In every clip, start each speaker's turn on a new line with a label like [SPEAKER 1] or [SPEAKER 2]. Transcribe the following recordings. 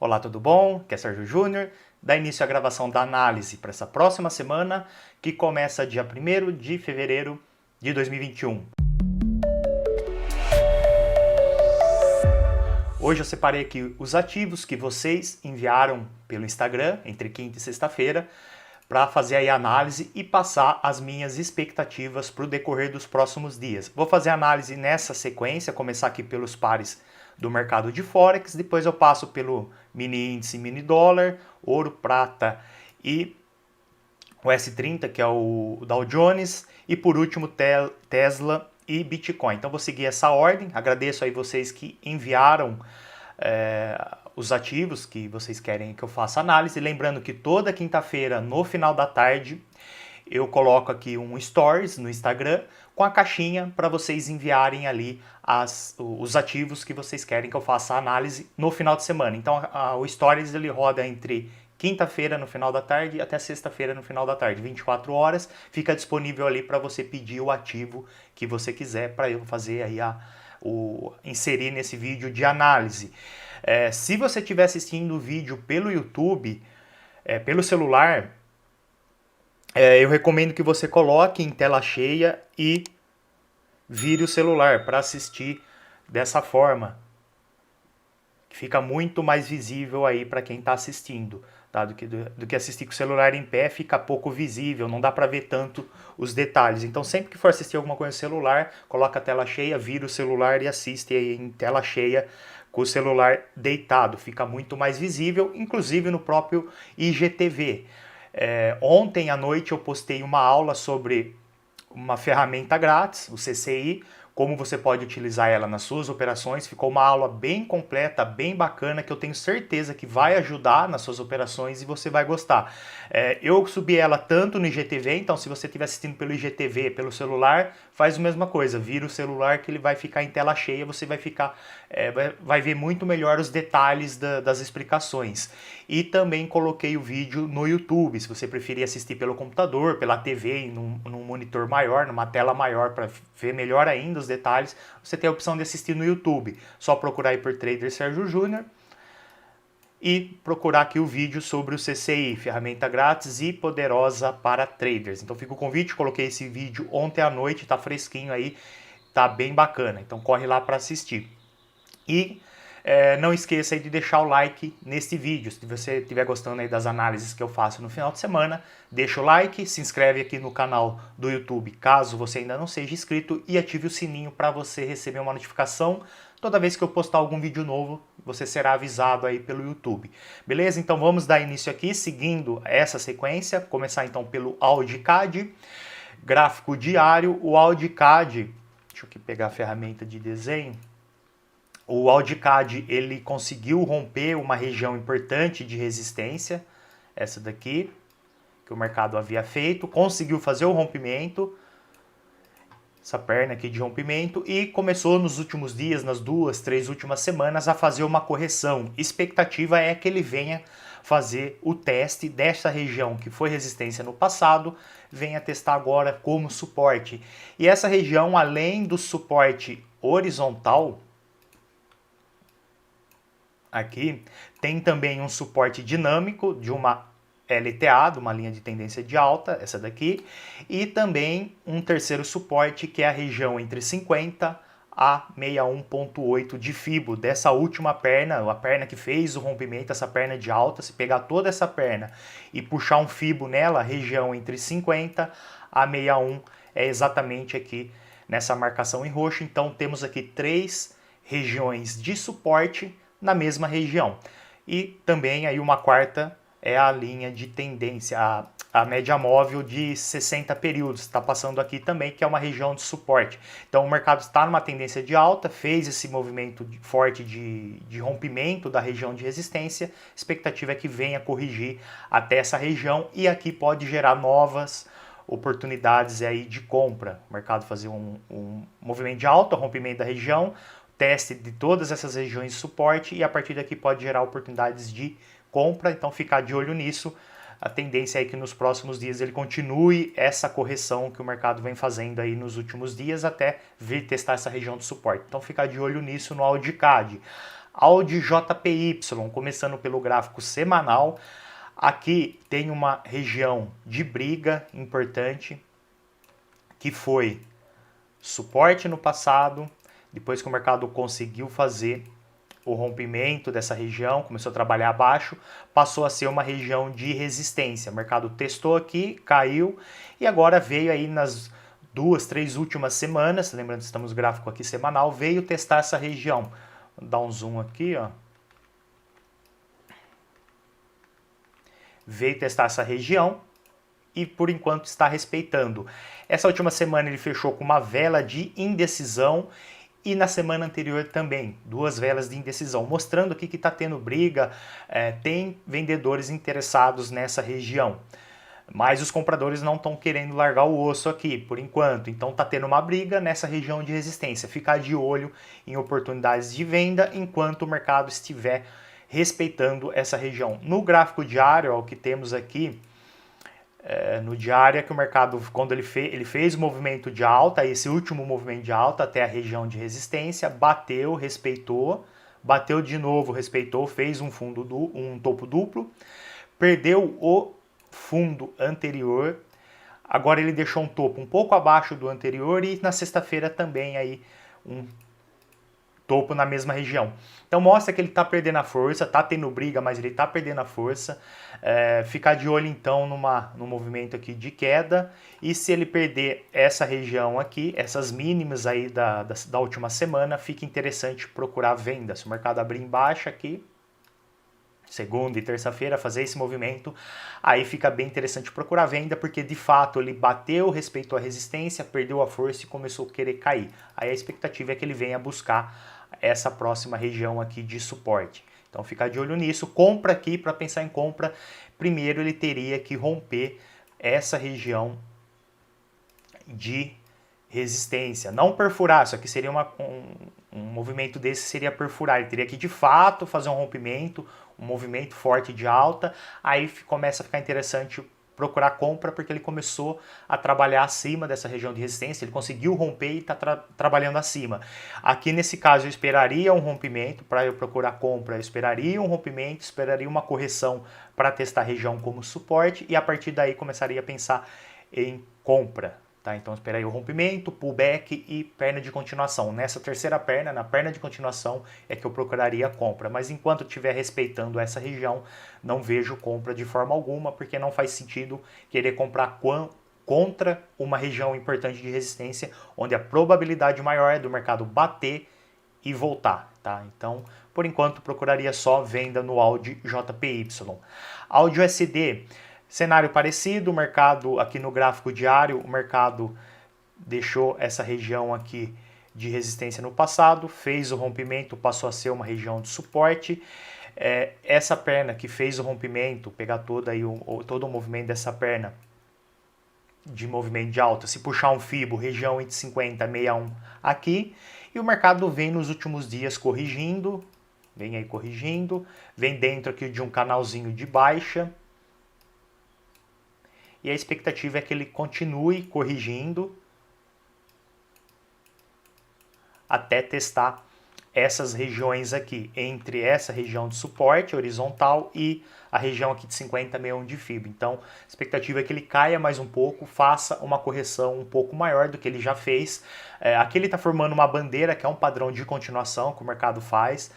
[SPEAKER 1] Olá, tudo bom? Aqui é Sérgio Júnior. Dá início à gravação da análise para essa próxima semana, que começa dia 1º de fevereiro de 2021. Hoje eu separei aqui os ativos que vocês enviaram pelo Instagram entre quinta e sexta-feira para fazer aí a análise e passar as minhas expectativas para o decorrer dos próximos dias. Vou fazer a análise nessa sequência, começar aqui pelos pares do mercado de Forex, depois eu passo pelo mini índice, mini dólar, ouro, prata e o S30, que é o Dow Jones, e por último Tesla e Bitcoin. Então vou seguir essa ordem, agradeço aí vocês que enviaram os ativos que vocês querem que eu faça análise, lembrando que toda quinta-feira, no final da tarde, eu coloco aqui um stories no Instagram com a caixinha para vocês enviarem ali os ativos que vocês querem que eu faça a análise no final de semana. Então o stories ele roda entre quinta-feira no final da tarde até sexta-feira no final da tarde, 24 horas, fica disponível ali para você pedir o ativo que você quiser para eu fazer aí inserir nesse vídeo de análise. Se você estiver assistindo o vídeo pelo YouTube, pelo celular, eu recomendo que você coloque em tela cheia e vire o celular para assistir dessa forma. Fica muito mais visível aí para quem está assistindo, tá? Do que assistir com o celular em pé, fica pouco visível, não dá para ver tanto os detalhes. Então sempre que for assistir alguma coisa no celular, coloca a tela cheia, vira o celular e assiste aí em tela cheia com o celular deitado. Fica muito mais visível, inclusive no próprio IGTV. Ontem à noite eu postei uma aula sobre uma ferramenta grátis, o CCI, como você pode utilizar ela nas suas operações. Ficou uma aula bem completa, bem bacana, que eu tenho certeza que vai ajudar nas suas operações e você vai gostar. Eu subi ela tanto no IGTV, então se você estiver assistindo pelo IGTV, pelo celular, faz a mesma coisa, vira o celular que ele vai ficar em tela cheia, você vai ver muito melhor os detalhes das explicações. E também coloquei o vídeo no YouTube, se você preferir assistir pelo computador, pela TV, num monitor maior, numa tela maior, para ver melhor ainda os detalhes, você tem a opção de assistir no YouTube. Só procurar aí por Trader Sérgio Júnior e procurar aqui o vídeo sobre o CCI, ferramenta grátis e poderosa para traders. Então fica o convite, coloquei esse vídeo ontem à noite, tá fresquinho aí, tá bem bacana. Então corre lá para assistir. E não esqueça aí de deixar o like neste vídeo. Se você estiver gostando aí das análises que eu faço no final de semana, deixa o like, se inscreve aqui no canal do YouTube caso você ainda não seja inscrito e ative o sininho para você receber uma notificação. Toda vez que eu postar algum vídeo novo, você será avisado aí pelo YouTube. Beleza? Então vamos dar início aqui, seguindo essa sequência. Começar então pelo AudiCAD, gráfico diário. O AudiCAD, deixa eu aqui pegar a ferramenta de desenho. O AudiCAD ele conseguiu romper uma região importante de resistência, essa daqui, que o mercado havia feito, conseguiu fazer o rompimento, essa perna aqui de rompimento, e começou nos últimos dias, nas 2, 3 últimas semanas, a fazer uma correção. Expectativa é que ele venha fazer o teste dessa região que foi resistência no passado, venha testar agora como suporte. E essa região, além do suporte horizontal, aqui, tem também um suporte dinâmico de uma LTA, de uma linha de tendência de alta, essa daqui, e também um terceiro suporte que é a região entre 50 a 61.8 de Fibo, dessa última perna, a perna que fez o rompimento, essa perna de alta. Se pegar toda essa perna e puxar um Fibo nela, a região entre 50 a 61 é exatamente aqui nessa marcação em roxo. Então temos aqui 3 regiões de suporte na mesma região. E também aí uma quarta é a linha de tendência, a média móvel de 60 períodos, está passando aqui também, que é uma região de suporte. Então o mercado está numa tendência de alta, fez esse movimento forte de rompimento da região de resistência, a expectativa é que venha corrigir até essa região e aqui pode gerar novas oportunidades aí de compra. O mercado fazer um movimento de alta, rompimento da região, teste de todas essas regiões de suporte e a partir daqui pode gerar oportunidades de compra, então ficar de olho nisso. A tendência é que nos próximos dias ele continue essa correção que o mercado vem fazendo aí nos últimos dias até vir testar essa região de suporte. Então ficar de olho nisso no AudiCAD. Audi JPY, começando pelo gráfico semanal. Aqui tem uma região de briga importante, que foi suporte no passado, depois que o mercado conseguiu fazer o rompimento dessa região, começou a trabalhar abaixo, passou a ser uma região de resistência. O mercado testou aqui, caiu e agora veio aí nas 2, 3 últimas semanas, lembrando que estamos no gráfico aqui semanal, veio testar essa região. Vou dar um zoom aqui, ó. Veio testar essa região e por enquanto está respeitando. Essa última semana ele fechou com uma vela de indecisão e na semana anterior também, 2 velas de indecisão, mostrando aqui que está tendo briga, tem vendedores interessados nessa região. Mas os compradores não estão querendo largar o osso aqui, por enquanto. Então está tendo uma briga nessa região de resistência. Ficar de olho em oportunidades de venda enquanto o mercado estiver respeitando essa região. No gráfico diário, ó, o que temos aqui, no diário é que o mercado, quando ele fez o movimento de alta, esse último movimento de alta até a região de resistência, bateu, respeitou, bateu de novo, respeitou, fez um topo duplo, perdeu o fundo anterior, agora ele deixou um topo um pouco abaixo do anterior e na sexta-feira também aí um topo na mesma região. Então mostra que ele está perdendo a força, está tendo briga, mas ele está perdendo a força. Ficar de olho então no movimento aqui de queda, e se ele perder essa região aqui, essas mínimas aí da última semana, fica interessante procurar venda. Se o mercado abrir em baixa aqui, segunda e terça-feira, fazer esse movimento, aí fica bem interessante procurar venda, porque de fato ele bateu, respeitou a resistência, perdeu a força e começou a querer cair. Aí a expectativa é que ele venha buscar essa próxima região aqui de suporte. Então ficar de olho nisso, compra aqui, para pensar em compra, primeiro ele teria que romper essa região de resistência, não perfurar, isso aqui seria um movimento desse seria perfurar, ele teria que de fato fazer um rompimento, um movimento forte de alta, aí começa a ficar interessante procurar compra, porque ele começou a trabalhar acima dessa região de resistência, ele conseguiu romper e está trabalhando acima. Aqui nesse caso eu esperaria um rompimento, para eu procurar compra, eu esperaria um rompimento, esperaria uma correção para testar a região como suporte, e a partir daí começaria a pensar em compra. Tá? Então espera aí o rompimento, pullback e perna de continuação. Nessa terceira perna, na perna de continuação, é que eu procuraria a compra. Mas enquanto estiver respeitando essa região, não vejo compra de forma alguma, porque não faz sentido querer comprar contra uma região importante de resistência, onde a probabilidade maior é do mercado bater e voltar. Tá? Então, por enquanto, procuraria só venda no Audi JPY. Audi USD. Cenário parecido, o mercado aqui no gráfico diário, o mercado deixou essa região aqui de resistência no passado, fez o rompimento, passou a ser uma região de suporte. Essa perna que fez o rompimento, pegar todo o movimento dessa perna de movimento de alta, se puxar um FIBO, região entre 50 e 61 aqui, e o mercado vem nos últimos dias corrigindo, vem dentro aqui de um canalzinho de baixa, e a expectativa é que ele continue corrigindo até testar essas regiões aqui, entre essa região de suporte horizontal e a região aqui de 50,61 de FIBO. Então, a expectativa é que ele caia mais um pouco, faça uma correção um pouco maior do que ele já fez. Aqui ele está formando uma bandeira, que é um padrão de continuação que o mercado faz.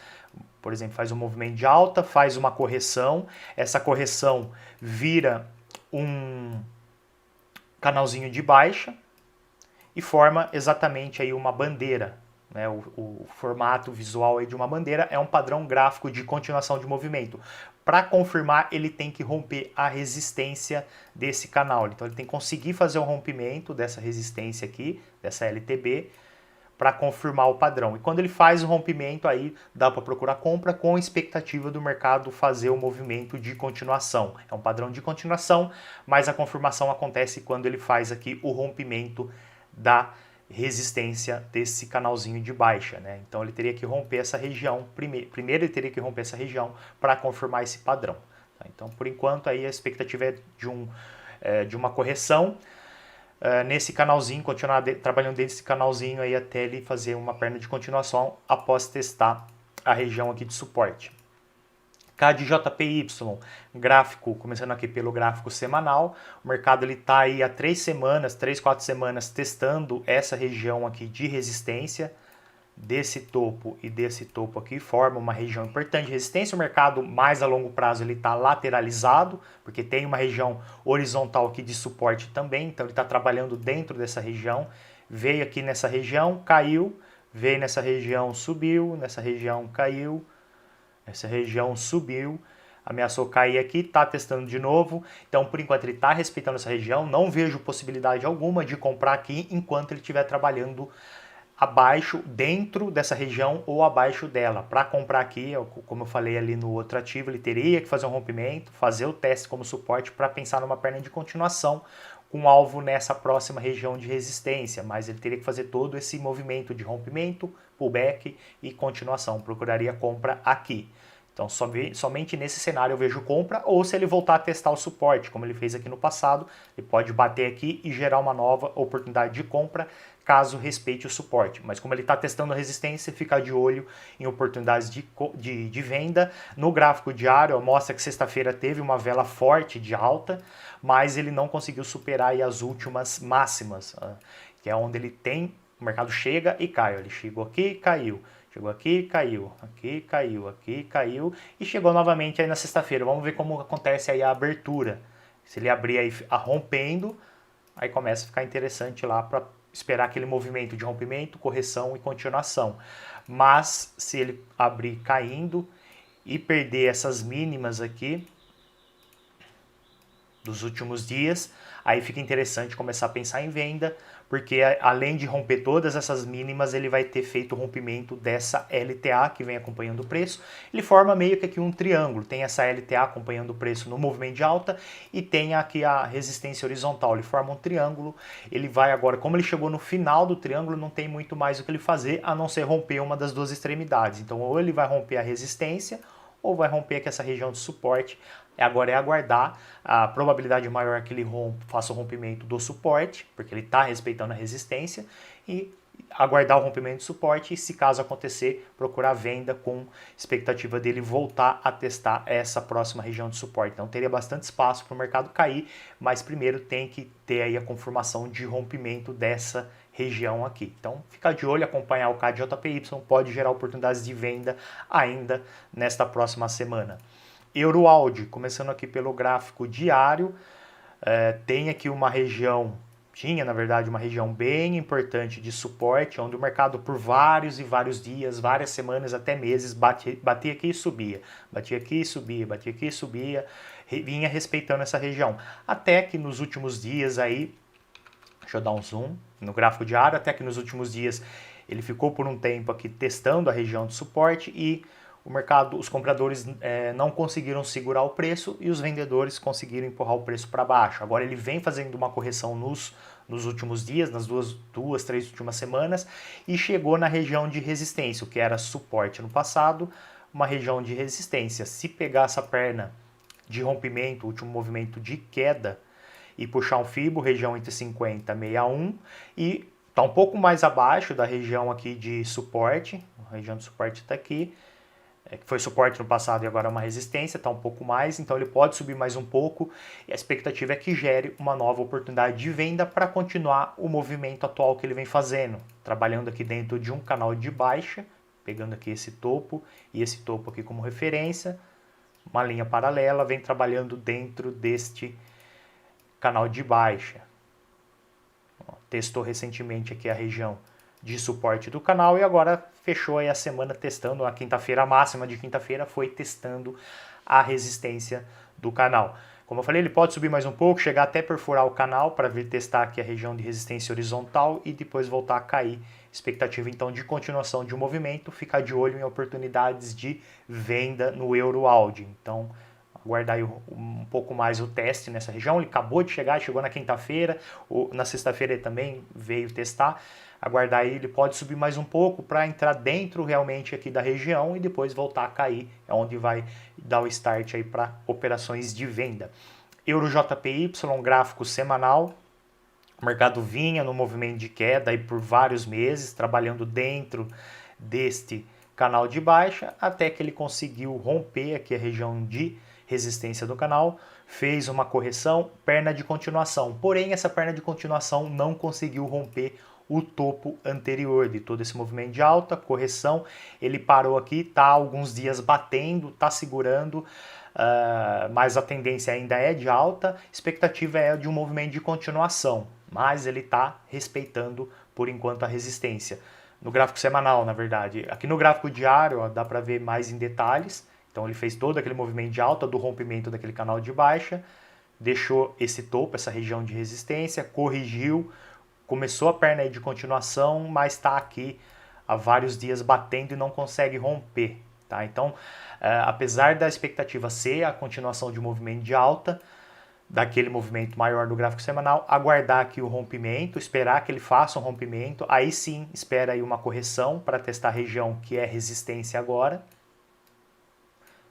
[SPEAKER 1] Por exemplo, faz um movimento de alta, faz uma correção, essa correção vira um canalzinho de baixa e forma exatamente aí uma bandeira. Né? O formato visual aí de uma bandeira é um padrão gráfico de continuação de movimento. Para confirmar, ele tem que romper a resistência desse canal. Então ele tem que conseguir fazer o rompimento dessa resistência aqui, dessa LTB, para confirmar o padrão. E quando ele faz o rompimento, aí dá para procurar compra com a expectativa do mercado fazer o movimento de continuação. É um padrão de continuação, mas a confirmação acontece quando ele faz aqui o rompimento da resistência desse canalzinho de baixa. Né? Então ele teria que romper essa região, primeiro ele teria que romper essa região para confirmar esse padrão. Tá? Então por enquanto aí a expectativa é de uma correção, nesse canalzinho, continuar trabalhando dentro desse canalzinho aí até ele fazer uma perna de continuação após testar a região aqui de suporte. CAD-JPY, gráfico, começando aqui pelo gráfico semanal, o mercado está aí há 3 semanas, 3, 4 semanas testando essa região aqui de resistência, desse topo e desse topo aqui, forma uma região importante de resistência. O mercado mais a longo prazo ele está lateralizado, porque tem uma região horizontal aqui de suporte também, então ele está trabalhando dentro dessa região, veio aqui nessa região, caiu, veio nessa região, subiu, nessa região caiu, essa região subiu, ameaçou cair aqui, está testando de novo. Então, por enquanto, ele está respeitando essa região. Não vejo possibilidade alguma de comprar aqui enquanto ele estiver trabalhando abaixo, dentro dessa região ou abaixo dela. Para comprar aqui, como eu falei ali no outro ativo, ele teria que fazer um rompimento, fazer o teste como suporte para pensar numa perna de continuação com alvo nessa próxima região de resistência, mas ele teria que fazer todo esse movimento de rompimento, pullback e continuação. Procuraria compra aqui. Então, somente nesse cenário eu vejo compra, ou se ele voltar a testar o suporte, como ele fez aqui no passado, ele pode bater aqui e gerar uma nova oportunidade de compra, caso respeite o suporte. Mas como ele está testando a resistência, fica de olho em oportunidades de venda. No gráfico diário, mostra que sexta-feira teve uma vela forte de alta, mas ele não conseguiu superar aí as últimas máximas, que é onde ele tem, o mercado chega e cai. Ele chegou aqui e caiu. Chegou aqui, caiu, aqui, caiu, aqui, caiu e chegou novamente aí na sexta-feira. Vamos ver como acontece aí a abertura. Se ele abrir aí rompendo, aí começa a ficar interessante lá para esperar aquele movimento de rompimento, correção e continuação. Mas se ele abrir caindo e perder essas mínimas aqui dos últimos dias, aí fica interessante começar a pensar em venda, porque além de romper todas essas mínimas, ele vai ter feito o rompimento dessa LTA que vem acompanhando o preço. Ele forma meio que aqui um triângulo, tem essa LTA acompanhando o preço no movimento de alta e tem aqui a resistência horizontal, ele forma um triângulo. Ele vai agora, como ele chegou no final do triângulo, não tem muito mais o que ele fazer, a não ser romper uma das duas extremidades. Então ou ele vai romper a resistência, ou vai romper aqui essa região de suporte. Agora é aguardar, a probabilidade maior é que ele faça o rompimento do suporte, porque ele está respeitando a resistência, e aguardar o rompimento do suporte e, se caso acontecer, procurar venda com expectativa dele voltar a testar essa próxima região de suporte. Então teria bastante espaço para o mercado cair, mas primeiro tem que ter aí a confirmação de rompimento dessa região aqui. Então ficar de olho, acompanhar o CAD-JPY, pode gerar oportunidades de venda ainda nesta próxima semana. EuroAudi, começando aqui pelo gráfico diário, tem aqui uma região, tinha na verdade uma região bem importante de suporte, onde o mercado por vários e vários dias, várias semanas, até meses, batia aqui e subia, batia aqui e subia, batia aqui e subia, vinha respeitando essa região. Até que nos últimos dias aí, deixa eu dar um zoom no gráfico diário, até que nos últimos dias ele ficou por um tempo aqui testando a região de suporte e o mercado, os compradores não conseguiram segurar o preço e os vendedores conseguiram empurrar o preço para baixo. Agora ele vem fazendo uma correção nos últimos dias, nas duas, três últimas semanas, e chegou na região de resistência, o que era suporte no passado, uma região de resistência. Se pegar essa perna de rompimento, último movimento de queda, e puxar um fibo, região entre 50 e 61, e está um pouco mais abaixo da região aqui de suporte, a região de suporte está aqui, que foi suporte no passado e agora é uma resistência, está um pouco mais, então ele pode subir mais um pouco e a expectativa é que gere uma nova oportunidade de venda para continuar o movimento atual que ele vem fazendo, trabalhando aqui dentro de um canal de baixa, pegando aqui esse topo e esse topo aqui como referência, uma linha paralela, vem trabalhando dentro deste canal de baixa. Testou recentemente aqui a região de suporte do canal e agora fechou aí a semana testando, a quinta-feira, a máxima de quinta-feira foi testando a resistência do canal. Como eu falei, ele pode subir mais um pouco, chegar até perfurar o canal para vir testar aqui a região de resistência horizontal e depois voltar a cair. Expectativa então de continuação de um movimento, ficar de olho em oportunidades de venda no EuroAudi. Então, aguardar aí um pouco mais o teste nessa região. Ele acabou de chegar, chegou na quinta-feira, na sexta-feira ele também veio testar. Aguardar aí, ele pode subir mais um pouco para entrar dentro realmente aqui da região e depois voltar a cair, é onde vai dar o start aí para operações de venda. EuroJPY, gráfico semanal, o mercado vinha no movimento de queda aí por vários meses, trabalhando dentro deste canal de baixa, até que ele conseguiu romper aqui a região de resistência do canal, fez uma correção, perna de continuação. Porém, essa perna de continuação não conseguiu romper o topo anterior de todo esse movimento de alta, correção. Ele parou aqui, tá alguns dias batendo, tá segurando, mas a tendência ainda é de alta, expectativa é de um movimento de continuação, mas ele está respeitando por enquanto a resistência. No gráfico semanal, na verdade. Aqui no gráfico diário, ó, dá para ver mais em detalhes. Então ele fez todo aquele movimento de alta do rompimento daquele canal de baixa, deixou esse topo, essa região de resistência, corrigiu, começou a perna aí de continuação, mas está aqui há vários dias batendo e não consegue romper. Tá? Então, apesar da expectativa ser a continuação de um movimento de alta, daquele movimento maior do gráfico semanal, aguardar aqui o rompimento, esperar que ele faça um rompimento, aí sim espera aí uma correção para testar a região que é resistência agora,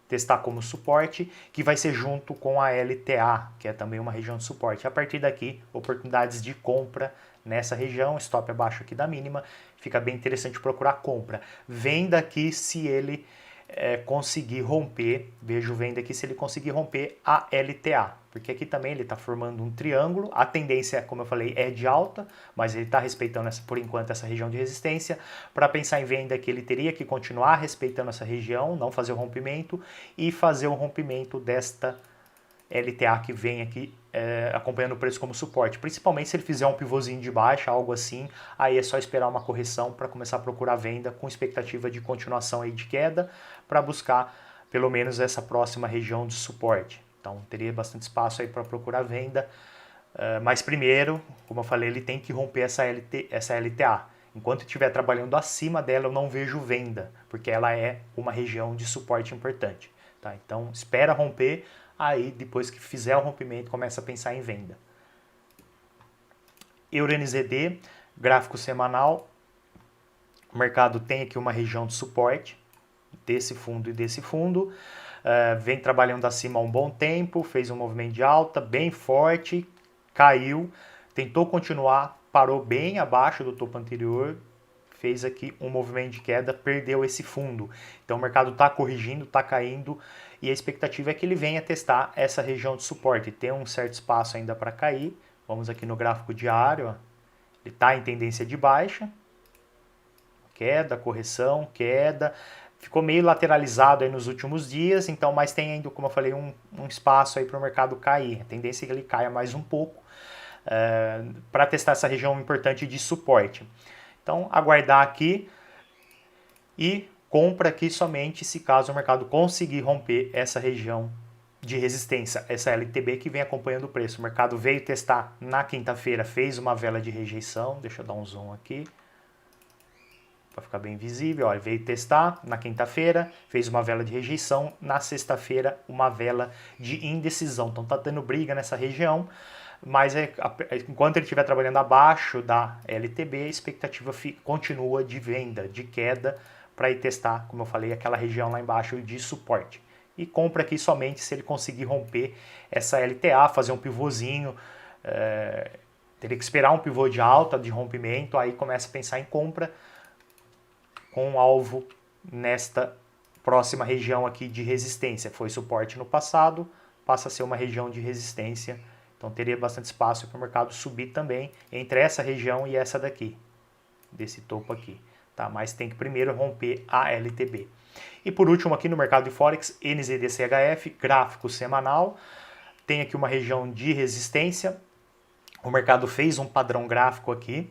[SPEAKER 1] testar como suporte, que vai ser junto com a LTA, que é também uma região de suporte. A partir daqui, oportunidades de compra nessa região, stop abaixo aqui da mínima, fica bem interessante procurar compra. Venda aqui se ele conseguir romper, vejo venda aqui se ele conseguir romper a LTA, porque aqui também ele está formando um triângulo, a tendência, como eu falei, é de alta, mas ele está respeitando por enquanto essa região de resistência. Para pensar em venda aqui, ele teria que continuar respeitando essa região, não fazer o rompimento, e fazer o rompimento desta LTA que vem aqui acompanhando o preço como suporte, principalmente se ele fizer um pivôzinho de baixa, algo assim, aí é só esperar uma correção para começar a procurar venda com expectativa de continuação aí de queda, para buscar pelo menos essa próxima região de suporte. Então teria bastante espaço aí para procurar venda, mas primeiro, como eu falei, ele tem que romper essa LTA. Enquanto estiver trabalhando acima dela, eu não vejo venda, porque ela é uma região de suporte importante. Tá? Então espera romper, aí depois que fizer o rompimento, começa a pensar em venda. EURNZD, gráfico semanal, o mercado tem aqui uma região de suporte, desse fundo e desse fundo, vem trabalhando acima há um bom tempo, fez um movimento de alta bem forte, caiu, tentou continuar, parou bem abaixo do topo anterior, fez aqui um movimento de queda, perdeu esse fundo. Então o mercado está corrigindo, está caindo, e a expectativa é que ele venha testar essa região de suporte. Tem um certo espaço ainda para cair. Vamos aqui no gráfico diário, ó. Ele está em tendência de baixa, queda, correção, queda, ficou meio lateralizado aí nos últimos dias, então, mas tem ainda, como eu falei, um espaço aí para o mercado cair. A tendência é que ele caia mais um pouco para testar essa região importante de suporte. Então, aguardar aqui e compra aqui somente se caso o mercado conseguir romper essa região de resistência, essa LTB que vem acompanhando o preço. O mercado veio testar na quinta-feira, fez uma vela de rejeição, deixa eu dar um zoom aqui, para ficar bem visível, ó, ele veio testar na quinta-feira, fez uma vela de rejeição, na sexta-feira uma vela de indecisão, então tá tendo briga nessa região, mas enquanto ele estiver trabalhando abaixo da LTB, a expectativa continua de venda, de queda, para ir testar, como eu falei, aquela região lá embaixo de suporte. E compra aqui somente se ele conseguir romper essa LTA, fazer um pivôzinho, teria que esperar um pivô de alta, de rompimento, aí começa a pensar em compra, com um alvo nesta próxima região aqui de resistência. Foi suporte no passado, passa a ser uma região de resistência, então teria bastante espaço para o mercado subir também entre essa região e essa daqui, desse topo aqui. Tá? Mas tem que primeiro romper a LTB. E por último aqui no mercado de Forex, NZD-CHF, gráfico semanal, tem aqui uma região de resistência, o mercado fez um padrão gráfico aqui,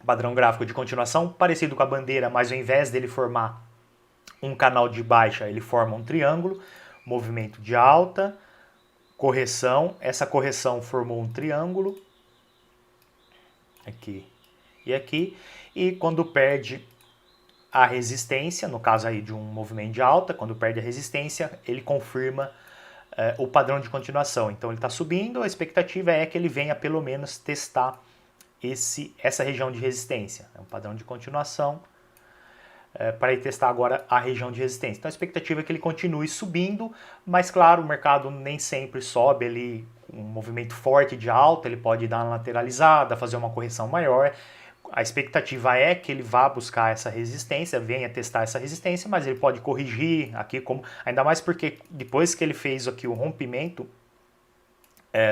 [SPEAKER 1] padrão gráfico de continuação, parecido com a bandeira, mas ao invés dele formar um canal de baixa, ele forma um triângulo, movimento de alta, correção, essa correção formou um triângulo, aqui e aqui, e quando perde a resistência, no caso aí de um movimento de alta, quando perde a resistência, ele confirma o padrão de continuação. Então ele está subindo, a expectativa é que ele venha pelo menos testar essa região de resistência, é um padrão de continuação, para ir testar agora a região de resistência. Então a expectativa é que ele continue subindo, mas claro, o mercado nem sempre sobe, ele um movimento forte de alta, ele pode dar uma lateralizada, fazer uma correção maior. a expectativa é que ele vá buscar essa resistência, venha testar essa resistência, mas ele pode corrigir aqui, como, ainda mais porque depois que ele fez aqui o rompimento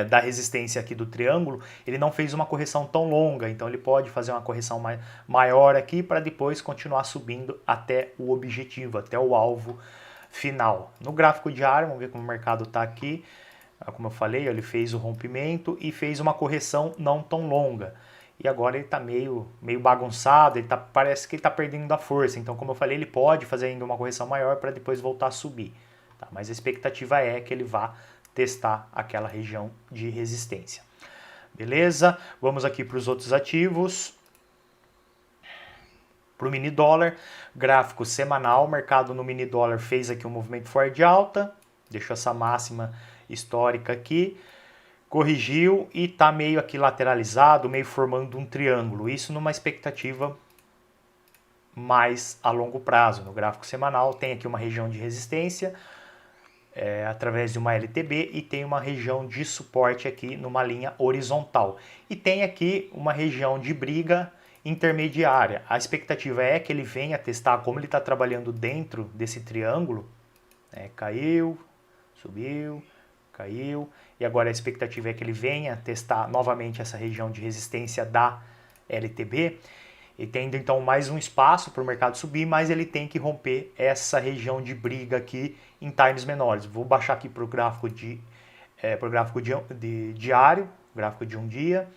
[SPEAKER 1] da resistência aqui do triângulo, ele não fez uma correção tão longa, então ele pode fazer uma correção maior aqui para depois continuar subindo até o objetivo, até o alvo final. No gráfico diário, vamos ver como o mercado está aqui, como eu falei, ele fez o rompimento e fez uma correção não tão longa. E agora ele está meio bagunçado, parece que ele está perdendo a força. Então, como eu falei, ele pode fazer ainda uma correção maior para depois voltar a subir. Tá? Mas a expectativa é que ele vá testar aquela região de resistência. Beleza? Vamos aqui para os outros ativos. Para o mini dólar, gráfico semanal, o mercado no mini dólar fez aqui um movimento forte de alta, deixou essa máxima histórica aqui, corrigiu e está meio aqui lateralizado, meio formando um triângulo. Isso numa expectativa mais a longo prazo. No gráfico semanal tem aqui uma região de resistência através de uma LTB e tem uma região de suporte aqui numa linha horizontal. E tem aqui uma região de briga intermediária. A expectativa é que ele venha testar como ele está trabalhando dentro desse triângulo. Caiu, subiu, caiu, e agora a expectativa é que ele venha testar novamente essa região de resistência da LTB, e tendo então mais um espaço para o mercado subir, mas ele tem que romper essa região de briga aqui em times menores. Vou baixar aqui para o gráfico diário, gráfico de um dia,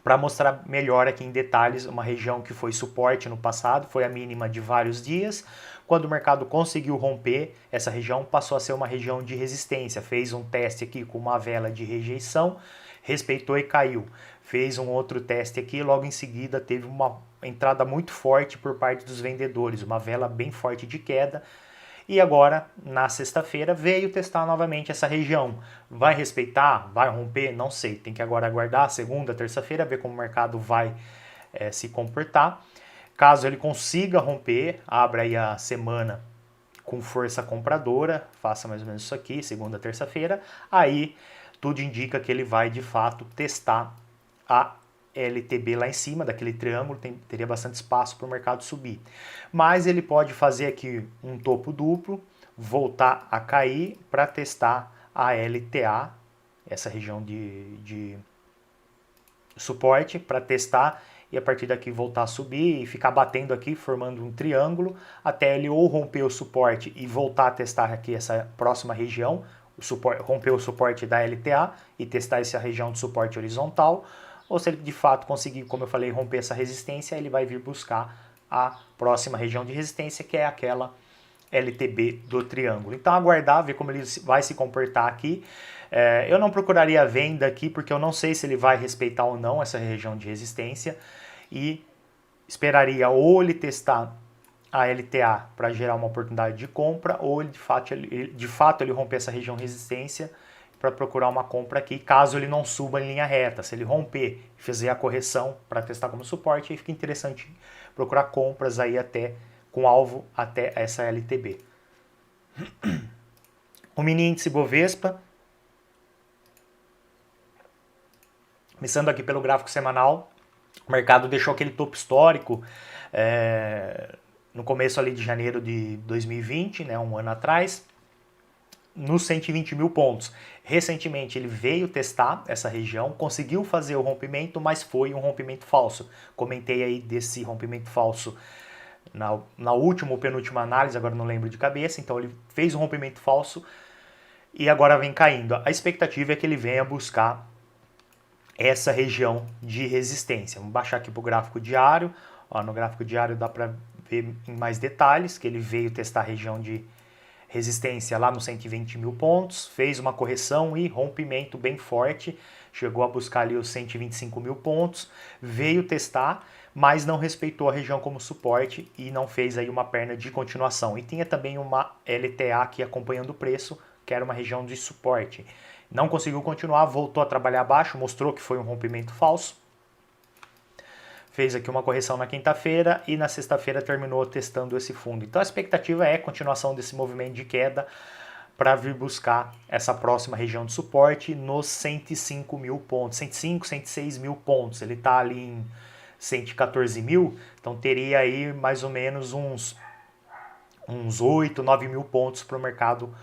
[SPEAKER 1] para mostrar melhor aqui em detalhes uma região que foi suporte no passado, foi a mínima de vários dias. Quando o mercado conseguiu romper, essa região passou a ser uma região de resistência. Fez um teste aqui com uma vela de rejeição, respeitou e caiu. Fez um outro teste aqui, logo em seguida teve uma entrada muito forte por parte dos vendedores, uma vela bem forte de queda. E agora, na sexta-feira, veio testar novamente essa região. Vai respeitar? Vai romper? Não sei. Tem que agora aguardar segunda, terça-feira, ver como o mercado vai se comportar. Caso ele consiga romper, abra aí a semana com força compradora, faça mais ou menos isso aqui, segunda, terça-feira, aí tudo indica que ele vai de fato testar a LTB lá em cima, daquele triângulo, teria bastante espaço para o mercado subir. Mas ele pode fazer aqui um topo duplo, voltar a cair para testar a LTA, essa região de suporte, para testar e a partir daqui voltar a subir e ficar batendo aqui, formando um triângulo, até ele ou romper o suporte e voltar a testar aqui essa próxima região, romper o suporte da LTA e testar essa região de suporte horizontal, ou se ele de fato conseguir, como eu falei, romper essa resistência, ele vai vir buscar a próxima região de resistência, que é aquela LTB do triângulo. Então aguardar, ver como ele vai se comportar aqui. Eu não procuraria venda aqui, porque eu não sei se ele vai respeitar ou não essa região de resistência, e esperaria ou ele testar a LTA para gerar uma oportunidade de compra, ou ele, de fato ele romper essa região de resistência para procurar uma compra aqui, caso ele não suba em linha reta. Se ele romper e fizer a correção para testar como suporte, aí fica interessante procurar compras aí com alvo até essa LTB. O mini índice Bovespa, começando aqui pelo gráfico semanal, o mercado deixou aquele topo histórico no começo ali de janeiro de 2020, né, um ano atrás, nos 120 mil pontos. Recentemente ele veio testar essa região, conseguiu fazer o rompimento, mas foi um rompimento falso. Comentei aí desse rompimento falso na última ou penúltima análise, agora não lembro de cabeça. Então ele fez um rompimento falso e agora vem caindo. A expectativa é que ele venha buscar essa região de resistência. Vamos baixar aqui para o gráfico diário. No gráfico diário dá para ver em mais detalhes que ele veio testar a região de resistência lá nos 120 mil pontos, fez uma correção e rompimento bem forte, chegou a buscar ali os 125 mil pontos, veio testar, mas não respeitou a região como suporte e não fez aí uma perna de continuação. E tinha também uma LTA aqui acompanhando o preço, que era uma região de suporte. Não conseguiu continuar, voltou a trabalhar abaixo, mostrou que foi um rompimento falso. Fez aqui uma correção na quinta-feira e na sexta-feira terminou testando esse fundo. Então a expectativa é a continuação desse movimento de queda para vir buscar essa próxima região de suporte nos 105 mil pontos, 105, 106 mil pontos. Ele está ali em 114 mil, então teria aí mais ou menos uns 8, 9 mil pontos para o mercado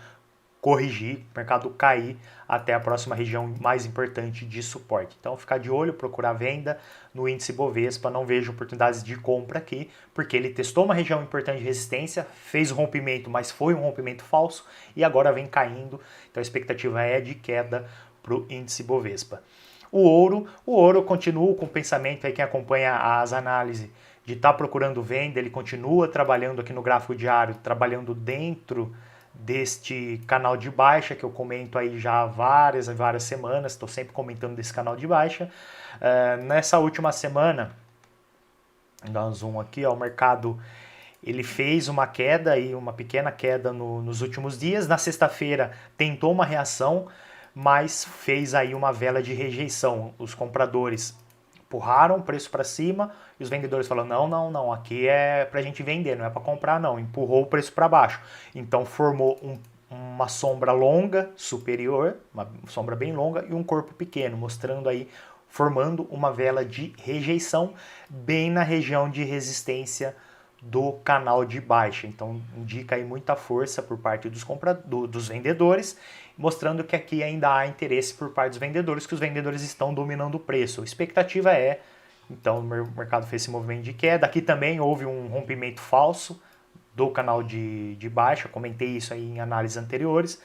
[SPEAKER 1] corrigir, o mercado cair até a próxima região mais importante de suporte. Então ficar de olho, procurar venda no índice Bovespa, não vejo oportunidades de compra aqui, porque ele testou uma região importante de resistência, fez o rompimento, mas foi um rompimento falso e agora vem caindo, então a expectativa é de queda para o índice Bovespa. O ouro continua com o pensamento, aí quem acompanha as análises, de estar procurando venda, ele continua trabalhando aqui no gráfico diário, trabalhando dentro deste canal de baixa, que eu comento aí já há várias semanas, estou sempre comentando desse canal de baixa. Nessa última semana, dá um zoom aqui, ó, o mercado ele fez uma queda, aí, uma pequena queda nos últimos dias. Na sexta-feira tentou uma reação, mas fez aí uma vela de rejeição. Os compradores empurraram o preço para cima e os vendedores falaram, não, aqui é para a gente vender, não é para comprar não, empurrou o preço para baixo. Então formou uma sombra longa superior, uma sombra bem longa e um corpo pequeno, mostrando aí, formando uma vela de rejeição bem na região de resistência do canal de baixa. Então indica aí muita força por parte dos vendedores, mostrando que aqui ainda há interesse por parte dos vendedores, que os vendedores estão dominando o preço. A expectativa é, então o mercado fez esse movimento de queda. Aqui também houve um rompimento falso do canal de baixa, comentei isso aí em análises anteriores,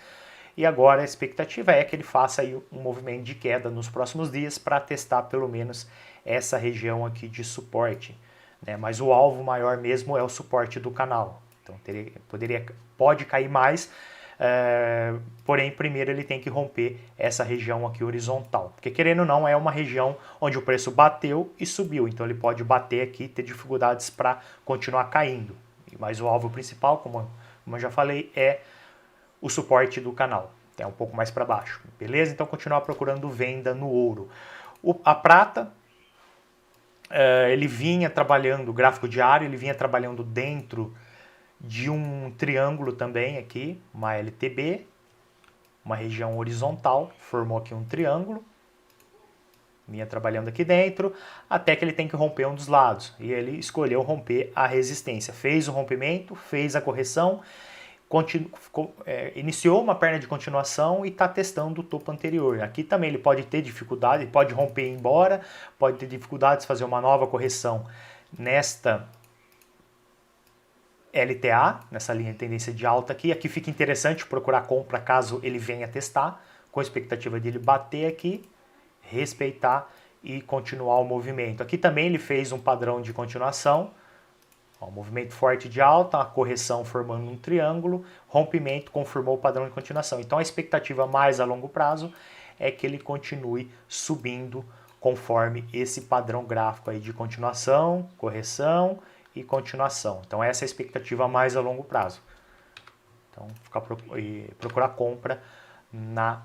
[SPEAKER 1] e agora a expectativa é que ele faça aí um movimento de queda nos próximos dias para testar pelo menos essa região aqui de suporte. Mas o alvo maior mesmo é o suporte do canal. Então pode cair mais, porém primeiro ele tem que romper essa região aqui horizontal. Porque querendo ou não, é uma região onde o preço bateu e subiu. Então ele pode bater aqui e ter dificuldades para continuar caindo. Mas o alvo principal, como eu já falei, é o suporte do canal. É um pouco mais para baixo. Beleza? Então continuar procurando venda no ouro. A prata, ele vinha trabalhando, gráfico diário, ele vinha trabalhando dentro de um triângulo também aqui, uma LTB, uma região horizontal, formou aqui um triângulo, vinha trabalhando aqui dentro, até que ele tem que romper um dos lados, e ele escolheu romper a resistência, fez o rompimento, fez a correção, iniciou uma perna de continuação e está testando o topo anterior. Aqui também ele pode ter dificuldade, pode romper e ir embora, pode ter dificuldades de fazer uma nova correção nesta LTA, nessa linha de tendência de alta aqui. Aqui fica interessante procurar compra caso ele venha testar, com a expectativa de ele bater aqui, respeitar e continuar o movimento. Aqui também ele fez um padrão de continuação, um movimento forte de alta, a correção formando um triângulo, rompimento confirmou o padrão de continuação. Então a expectativa mais a longo prazo é que ele continue subindo conforme esse padrão gráfico aí de continuação, correção e continuação. Então essa é a expectativa mais a longo prazo. Então procurar compra na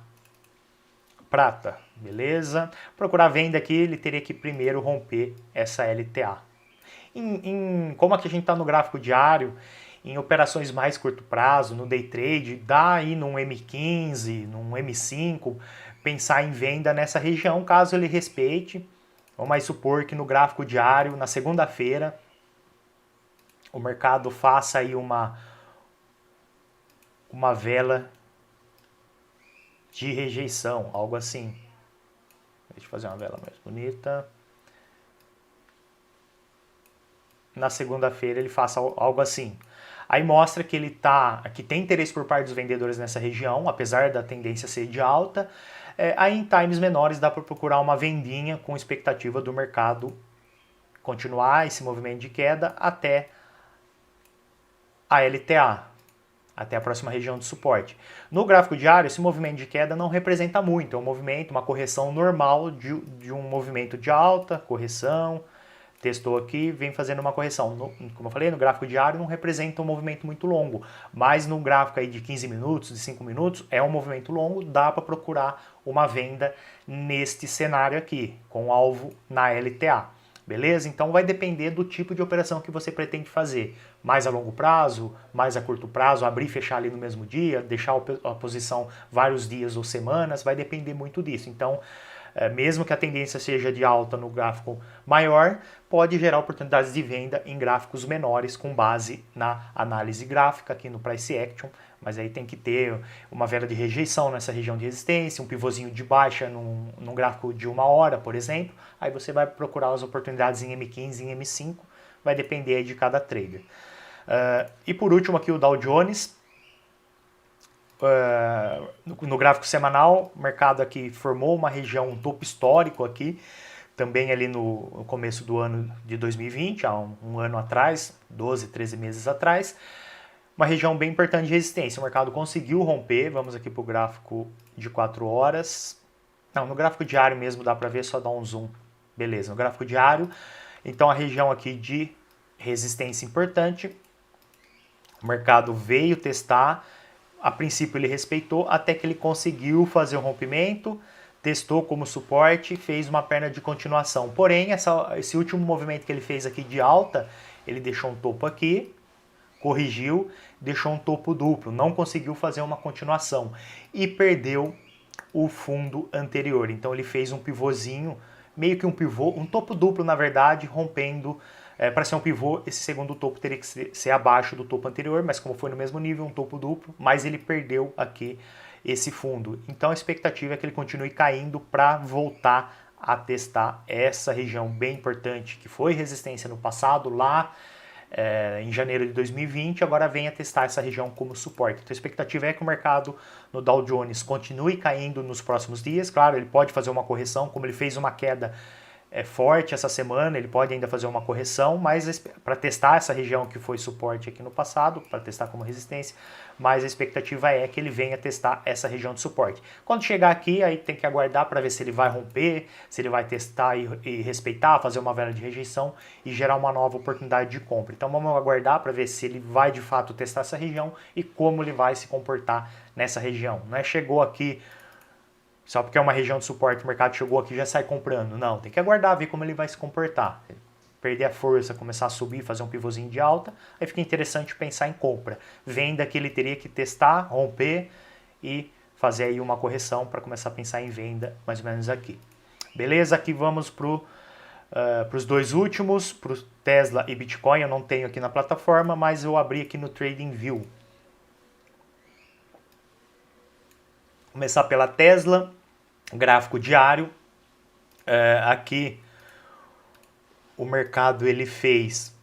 [SPEAKER 1] prata, beleza? Procurar venda aqui, ele teria que primeiro romper essa LTA. Como aqui a gente está no gráfico diário, em operações mais curto prazo, no day trade, dá aí num M15, num M5, pensar em venda nessa região, caso ele respeite. Vamos aí supor que no gráfico diário, na segunda-feira, o mercado faça aí uma vela de rejeição, algo assim. Deixa eu fazer uma vela mais bonita. Na segunda-feira ele faça algo assim. Aí mostra que que tem interesse por parte dos vendedores nessa região, apesar da tendência ser de alta. Aí em times menores dá para procurar uma vendinha com expectativa do mercado continuar esse movimento de queda até a LTA, até a próxima região de suporte. No gráfico diário, esse movimento de queda não representa muito, é um movimento, uma correção normal de um movimento de alta, correção, testou aqui, vem fazendo uma correção. Como eu falei, no gráfico diário não representa um movimento muito longo, mas no gráfico aí de 15 minutos, de 5 minutos, é um movimento longo, dá para procurar uma venda neste cenário aqui, com alvo na LTA. Beleza? Então vai depender do tipo de operação que você pretende fazer. Mais a longo prazo, mais a curto prazo, abrir e fechar ali no mesmo dia, deixar a posição vários dias ou semanas, vai depender muito disso. Então, mesmo que a tendência seja de alta no gráfico maior, pode gerar oportunidades de venda em gráficos menores com base na análise gráfica aqui no Price Action, mas aí tem que ter uma vela de rejeição nessa região de resistência, um pivôzinho de baixa num gráfico de 1 hora, por exemplo, aí você vai procurar as oportunidades em M15 e em M5, vai depender de cada trader. E por último aqui o Dow Jones, no gráfico semanal, o mercado aqui formou uma região, um topo histórico aqui, também ali no começo do ano de 2020, há um ano atrás, 12, 13 meses atrás, uma região bem importante de resistência. O mercado conseguiu romper, vamos aqui para o gráfico de 4 horas, não, no gráfico diário mesmo dá para ver, só dar um zoom, beleza, no gráfico diário, então a região aqui de resistência importante, o mercado veio testar, a princípio ele respeitou, até que ele conseguiu fazer um rompimento, testou como suporte, fez uma perna de continuação. Porém, esse último movimento que ele fez aqui de alta, ele deixou um topo aqui, corrigiu, deixou um topo duplo, não conseguiu fazer uma continuação e perdeu o fundo anterior. Então ele fez um pivôzinho, meio que um pivô, um topo duplo na verdade, rompendo. Para ser um pivô, esse segundo topo teria que ser abaixo do topo anterior, mas como foi no mesmo nível, um topo duplo, mas ele perdeu aqui esse fundo. Então a expectativa é que ele continue caindo para voltar a testar essa região bem importante, que foi resistência no passado, lá em janeiro de 2020, agora vem a testar essa região como suporte. Então a expectativa é que o mercado no Dow Jones continue caindo nos próximos dias. Claro, ele pode fazer uma correção, como ele fez uma queda forte essa semana, ele pode ainda fazer uma correção, mas para testar essa região que foi suporte aqui no passado, para testar como resistência, mas a expectativa é que ele venha testar essa região de suporte. Quando chegar aqui, aí tem que aguardar para ver se ele vai romper, se ele vai testar e respeitar, fazer uma vela de rejeição e gerar uma nova oportunidade de compra. Então vamos aguardar para ver se ele vai de fato testar essa região e como ele vai se comportar nessa região. Não é chegou aqui só porque é uma região de suporte, o mercado chegou aqui e já sai comprando. Não, tem que aguardar, ver como ele vai se comportar. Perder a força, começar a subir, fazer um pivôzinho de alta, aí fica interessante pensar em compra. Venda que ele teria que testar, romper e fazer aí uma correção para começar a pensar em venda, mais ou menos aqui. Beleza? Aqui vamos para os dois últimos, para o Tesla e Bitcoin. Eu não tenho aqui na plataforma, mas eu abri aqui no TradingView. Começar pela Tesla, gráfico diário. Aqui o mercado ele fez,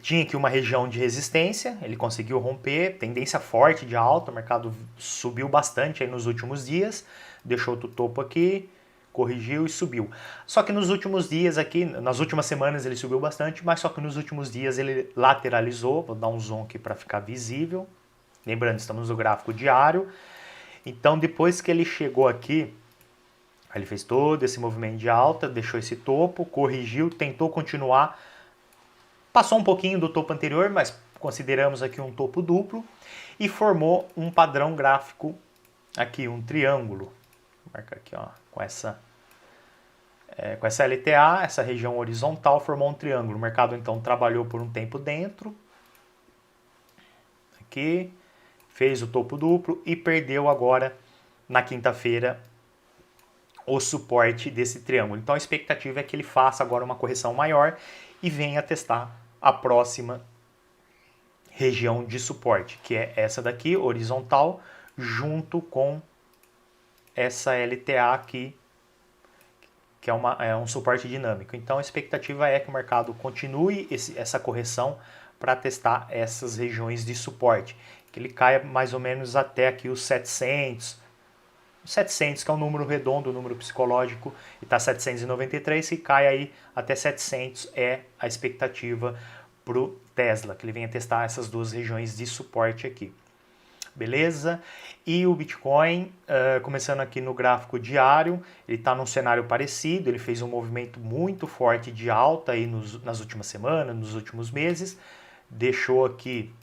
[SPEAKER 1] tinha aqui uma região de resistência, ele conseguiu romper, tendência forte de alta, o mercado subiu bastante aí nos últimos dias, deixou o topo aqui, corrigiu e subiu. Só que nos últimos dias aqui, nas últimas semanas ele subiu bastante, mas só que nos últimos dias ele lateralizou, vou dar um zoom aqui para ficar visível. Lembrando, estamos no gráfico diário. Então, depois que ele chegou aqui, ele fez todo esse movimento de alta, deixou esse topo, corrigiu, tentou continuar, passou um pouquinho do topo anterior, mas consideramos aqui um topo duplo, e formou um padrão gráfico aqui, um triângulo. Vou marcar aqui, ó, com essa LTA, essa região horizontal formou um triângulo. O mercado, então, trabalhou por um tempo dentro, aqui, fez o topo duplo e perdeu agora, na quinta-feira, o suporte desse triângulo. Então a expectativa é que ele faça agora uma correção maior e venha testar a próxima região de suporte, que é essa daqui, horizontal, junto com essa LTA aqui, que é um suporte dinâmico. Então a expectativa é que o mercado continue essa correção para testar essas regiões de suporte, que ele caia mais ou menos até aqui os 700, que é um número redondo, um número psicológico, e está 793, que cai aí até 700 é a expectativa para o Tesla, que ele venha testar essas duas regiões de suporte aqui. Beleza? E o Bitcoin, começando aqui no gráfico diário, ele está num cenário parecido, ele fez um movimento muito forte de alta aí nas últimas semanas, nos últimos meses, deixou aqui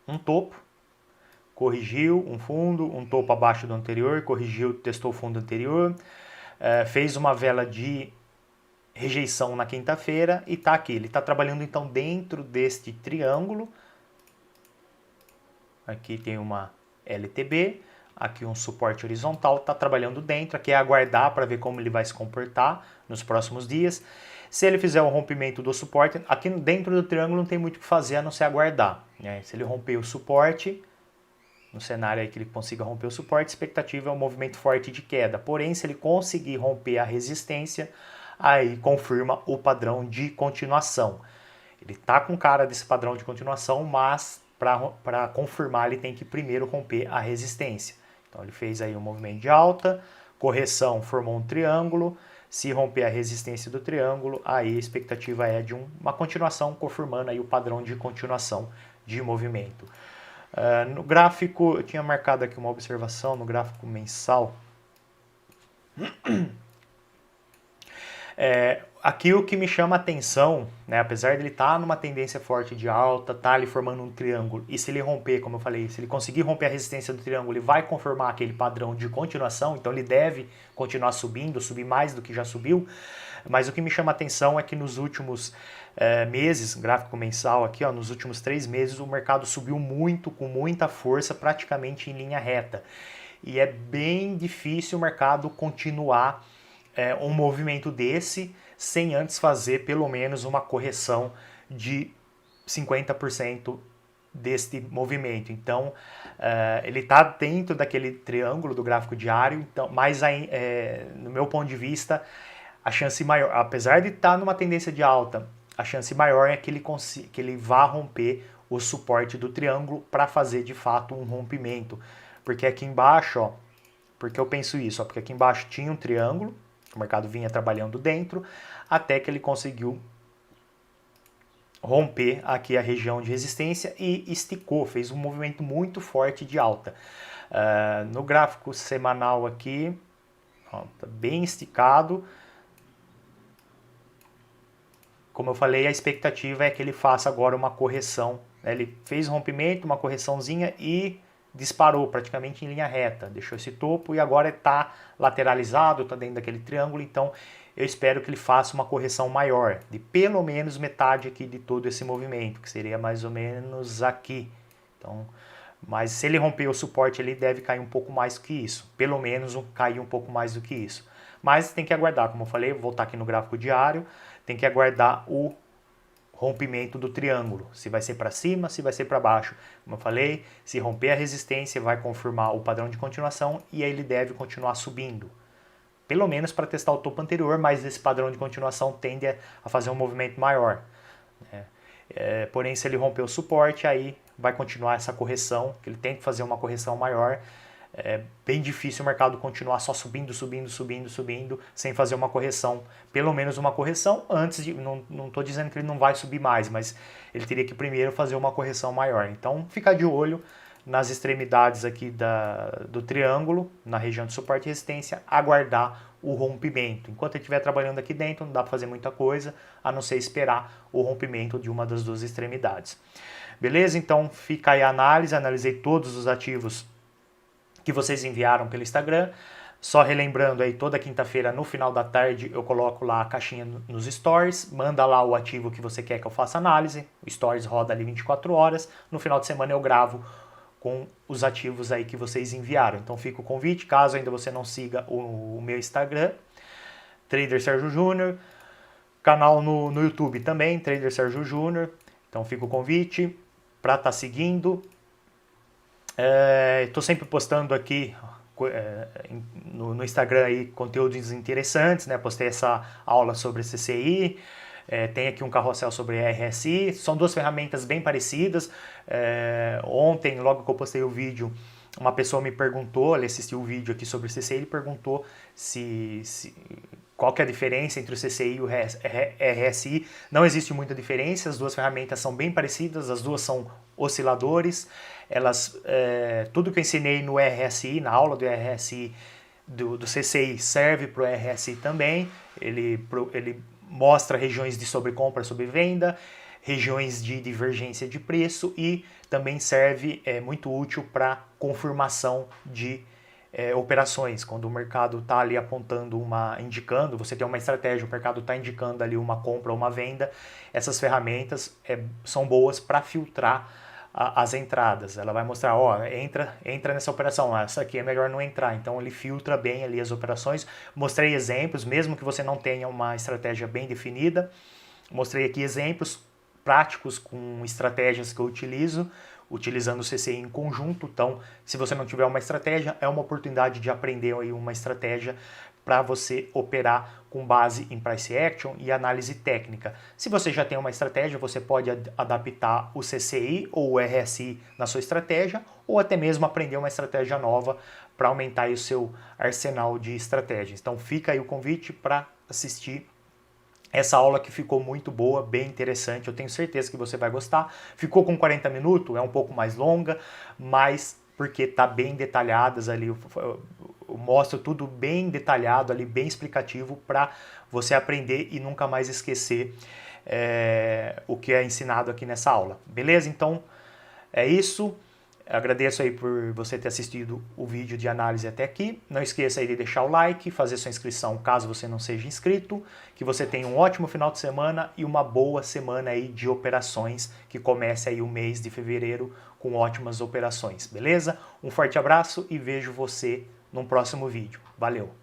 [SPEAKER 1] um topo, corrigiu um fundo, um topo abaixo do anterior, corrigiu, testou o fundo anterior, fez uma vela de rejeição na quinta-feira e está aqui. Ele está trabalhando então dentro deste triângulo, aqui tem uma LTB, aqui um suporte horizontal, está trabalhando dentro, aqui é aguardar para ver como ele vai se comportar nos próximos dias. Se ele fizer o rompimento do suporte, aqui dentro do triângulo não tem muito o que fazer a não ser aguardar, né? Se ele romper o suporte, no cenário aí que ele consiga romper o suporte, a expectativa é um movimento forte de queda. Porém, se ele conseguir romper a resistência, aí confirma o padrão de continuação. Ele está com cara desse padrão de continuação, mas para confirmar ele tem que primeiro romper a resistência. Então ele fez aí um movimento de alta, correção, formou um triângulo. Se romper a resistência do triângulo, aí a expectativa é de uma continuação, confirmando aí o padrão de continuação de movimento. No gráfico, eu tinha marcado aqui uma observação no gráfico mensal. Aqui o que me chama a atenção, né, apesar de ele estar numa tendência forte de alta, tá ali formando um triângulo, e se ele romper, como eu falei, se ele conseguir romper a resistência do triângulo, ele vai confirmar aquele padrão de continuação, então ele deve continuar subindo, subir mais do que já subiu, mas o que me chama a atenção é que nos últimos meses, gráfico mensal aqui, ó, nos últimos 3 meses, o mercado subiu muito, com muita força, praticamente em linha reta, e é bem difícil o mercado continuar um movimento desse sem antes fazer pelo menos uma correção de 50% deste movimento. Então, ele está dentro daquele triângulo do gráfico diário, então, mas aí, no meu ponto de vista, a chance maior, apesar de estar numa tendência de alta, a chance maior é que ele vá romper o suporte do triângulo para fazer de fato um rompimento. Porque aqui embaixo, ó, porque eu penso isso, ó, porque aqui embaixo tinha um triângulo, o mercado vinha trabalhando dentro, até que ele conseguiu romper aqui a região de resistência e esticou, fez um movimento muito forte de alta. No gráfico semanal aqui, ó, tá bem esticado. Como eu falei, a expectativa é que ele faça agora uma correção, né? Ele fez um rompimento, uma correçãozinha e disparou praticamente em linha reta, deixou esse topo e agora está lateralizado, está dentro daquele triângulo, então eu espero que ele faça uma correção maior, de pelo menos metade aqui de todo esse movimento, que seria mais ou menos aqui. Então, mas se ele romper o suporte, ele deve cair um pouco mais do que isso, pelo menos cair um pouco mais do que isso. Mas tem que aguardar, como eu falei, vou voltar aqui no gráfico diário, tem que aguardar o rompimento do triângulo, se vai ser para cima, se vai ser para baixo. Como eu falei, se romper a resistência vai confirmar o padrão de continuação e aí ele deve continuar subindo. Pelo menos para testar o topo anterior, mas esse padrão de continuação tende a fazer um movimento maior. Porém, se ele romper o suporte, aí vai continuar essa correção, que ele tem que fazer uma correção maior. É bem difícil o mercado continuar só subindo, sem fazer uma correção, pelo menos uma correção antes de, não estou dizendo que ele não vai subir mais, mas ele teria que primeiro fazer uma correção maior. Então, ficar de olho nas extremidades aqui do triângulo, na região de suporte e resistência, aguardar o rompimento. Enquanto ele estiver trabalhando aqui dentro, não dá para fazer muita coisa, a não ser esperar o rompimento de uma das duas extremidades. Beleza? Então, fica aí a análise, analisei todos os ativos que vocês enviaram pelo Instagram. Só relembrando aí, toda quinta-feira no final da tarde eu coloco lá a caixinha nos stories, manda lá o ativo que você quer que eu faça análise, o stories roda ali 24 horas, no final de semana eu gravo com os ativos aí que vocês enviaram. Então fica o convite, caso ainda você não siga o meu Instagram, Trader Sérgio Júnior, canal no YouTube também, Trader Sérgio Júnior, então fica o convite para estar seguindo. Estou sempre postando aqui no Instagram aí conteúdos interessantes, né? Postei essa aula sobre CCI, tem aqui um carrossel sobre RSI, são duas ferramentas bem parecidas. Ontem, logo que eu postei o vídeo, uma pessoa me perguntou, ele assistiu o vídeo aqui sobre CCI, ele perguntou qual que é a diferença entre o CCI e o RSI. Não existe muita diferença, as duas ferramentas são bem parecidas, as duas são osciladores. Tudo que eu ensinei no RSI, na aula do RSI, do CCI, serve para o RSI também. Ele mostra regiões de sobrecompra, sobrevenda, regiões de divergência de preço e também serve, muito útil para confirmação de operações. Quando o mercado está ali apontando indicando, você tem uma estratégia, o mercado está indicando ali uma compra ou uma venda, essas ferramentas são boas para filtrar as entradas. Ela vai mostrar, ó, entra nessa operação, essa aqui é melhor não entrar. Então ele filtra bem ali as operações. Mostrei exemplos, mesmo que você não tenha uma estratégia bem definida. Mostrei aqui exemplos práticos com estratégias que eu utilizo, utilizando o CCI em conjunto. Então, se você não tiver uma estratégia, é uma oportunidade de aprender aí uma estratégia para você operar com base em price action e análise técnica. Se você já tem uma estratégia, você pode adaptar o CCI ou o RSI na sua estratégia, ou até mesmo aprender uma estratégia nova para aumentar aí o seu arsenal de estratégias. Então fica aí o convite para assistir essa aula, que ficou muito boa, bem interessante, eu tenho certeza que você vai gostar. Ficou com 40 minutos, é um pouco mais longa, mas porque está bem detalhadas ali, eu mostro tudo bem detalhado ali, bem explicativo para você aprender e nunca mais esquecer o que é ensinado aqui nessa aula. Beleza? Então é isso. Agradeço aí por você ter assistido o vídeo de análise até aqui. Não esqueça aí de deixar o like, fazer sua inscrição caso você não seja inscrito. Que você tenha um ótimo final de semana e uma boa semana aí de operações, que comece aí o mês de fevereiro com ótimas operações, beleza? Um forte abraço e vejo você num próximo vídeo. Valeu!